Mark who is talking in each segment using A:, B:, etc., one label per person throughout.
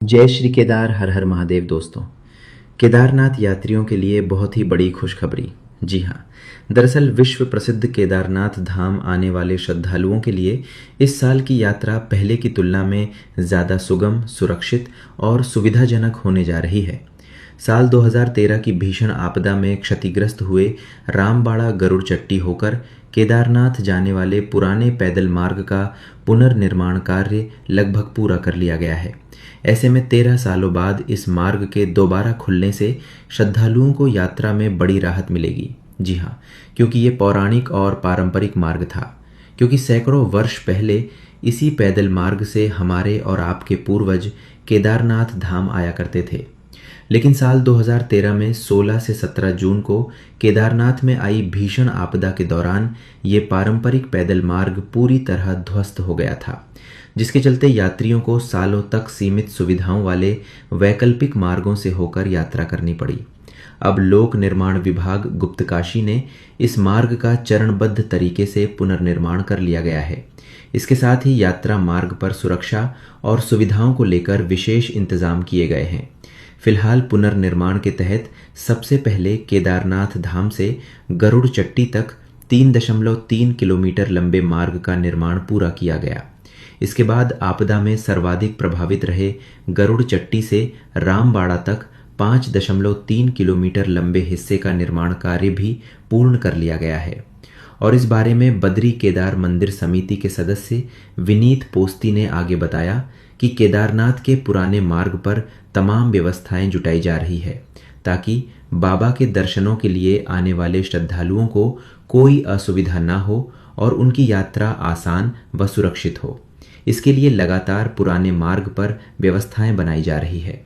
A: जय श्री केदार, हर हर महादेव। दोस्तों, केदारनाथ यात्रियों के लिए बहुत ही बड़ी खुशखबरी। जी हाँ, दरअसल विश्व प्रसिद्ध केदारनाथ धाम आने वाले श्रद्धालुओं के लिए इस साल की यात्रा पहले की तुलना में ज़्यादा सुगम, सुरक्षित और सुविधाजनक होने जा रही है। साल 2013 की भीषण आपदा में क्षतिग्रस्त हुए रामबाड़ा गरुड़ चट्टी होकर केदारनाथ जाने वाले पुराने पैदल मार्ग का पुनर्निर्माण कार्य लगभग पूरा कर लिया गया है। ऐसे में 13 सालों बाद इस मार्ग के दोबारा खुलने से श्रद्धालुओं को यात्रा में बड़ी राहत मिलेगी। जी हाँ, क्योंकि ये पौराणिक और पारंपरिक मार्ग था। क्योंकि सैकड़ों वर्ष पहले इसी पैदल मार्ग से हमारे और आपके पूर्वज केदारनाथ धाम आया करते थे। लेकिन साल 2013 में 16 से 17 जून को केदारनाथ में आई भीषण आपदा के दौरान ये पारंपरिक पैदल मार्ग पूरी तरह ध्वस्त हो गया था, जिसके चलते यात्रियों को सालों तक सीमित सुविधाओं वाले वैकल्पिक मार्गों से होकर यात्रा करनी पड़ी। अब लोक निर्माण विभाग गुप्तकाशी ने इस मार्ग का चरणबद्ध तरीके से पुनर्निर्माण कर लिया गया है। इसके साथ ही यात्रा मार्ग पर सुरक्षा और सुविधाओं को लेकर विशेष इंतजाम किए गए हैं। फिलहाल पुनर्निर्माण के तहत सबसे पहले केदारनाथ धाम से गरुड़ चट्टी तक 3.3 किलोमीटर लंबे मार्ग का निर्माण पूरा किया गया। इसके बाद आपदा में सर्वाधिक प्रभावित रहे गरुड़ चट्टी से रामबाड़ा तक 5.3 किलोमीटर लंबे हिस्से का निर्माण कार्य भी पूर्ण कर लिया गया है। और इस बारे में बद्री केदार मंदिर समिति के सदस्य विनीत पोस्ती ने आगे बताया कि केदारनाथ के पुराने मार्ग पर तमाम व्यवस्थाएं जुटाई जा रही है, ताकि बाबा के दर्शनों के लिए आने वाले श्रद्धालुओं को कोई असुविधा न हो और उनकी यात्रा आसान व सुरक्षित हो। इसके लिए लगातार पुराने मार्ग पर व्यवस्थाएं बनाई जा रही है।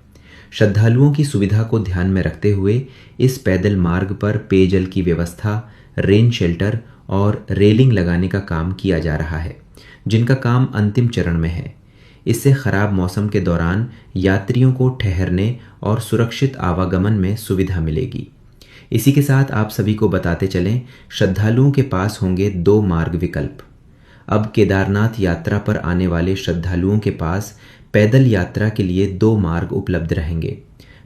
A: श्रद्धालुओं की सुविधा को ध्यान में रखते हुए इस पैदल मार्ग पर पेयजल की व्यवस्था, रेन शेल्टर और रेलिंग लगाने का काम किया जा रहा है, जिनका काम अंतिम चरण में है। इससे खराब मौसम के दौरान यात्रियों को ठहरने और सुरक्षित आवागमन में सुविधा मिलेगी। इसी के साथ आप सभी को बताते चलें, श्रद्धालुओं के पास होंगे 2 मार्ग विकल्प। अब केदारनाथ यात्रा पर आने वाले श्रद्धालुओं के पास पैदल यात्रा के लिए 2 मार्ग उपलब्ध रहेंगे।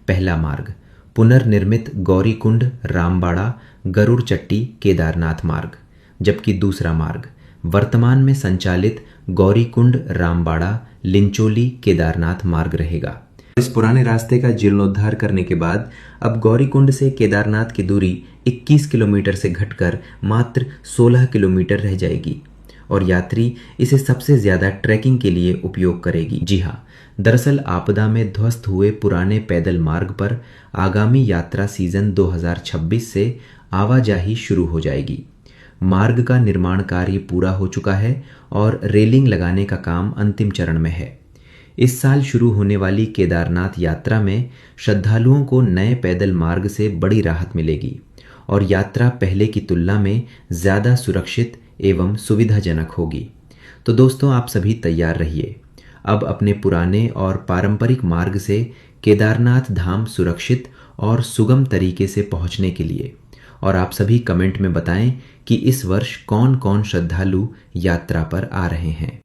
A: पहला मार्ग पुनर्निर्मित गौरीकुंड रामबाड़ा गरुड़ चट्टी केदारनाथ मार्ग, जबकि दूसरा मार्ग वर्तमान में संचालित गौरीकुंड रामबाड़ा लिंचोली केदारनाथ मार्ग रहेगा। इस पुराने रास्ते का जीर्णोद्धार करने के बाद अब गौरीकुंड से केदारनाथ की दूरी 21 किलोमीटर से घटकर मात्र 16 किलोमीटर रह जाएगी और यात्री इसे सबसे ज्यादा ट्रैकिंग के लिए उपयोग करेगी। जी हाँ, दरअसल आपदा में ध्वस्त हुए पुराने पैदल मार्ग पर आगामी यात्रा सीजन 2026 से आवाजाही शुरू हो जाएगी। मार्ग का निर्माण कार्य पूरा हो चुका है और रेलिंग लगाने का काम अंतिम चरण में है। इस साल शुरू होने वाली केदारनाथ यात्रा में श्रद्धालुओं को नए पैदल मार्ग से बड़ी राहत मिलेगी और यात्रा पहले की तुलना में ज़्यादा सुरक्षित एवं सुविधाजनक होगी। तो दोस्तों, आप सभी तैयार रहिए अब अपने पुराने और पारंपरिक मार्ग से केदारनाथ धाम सुरक्षित और सुगम तरीके से पहुंचने के लिए। और आप सभी कमेंट में बताएं कि इस वर्ष कौन कौन श्रद्धालु यात्रा पर आ रहे हैं।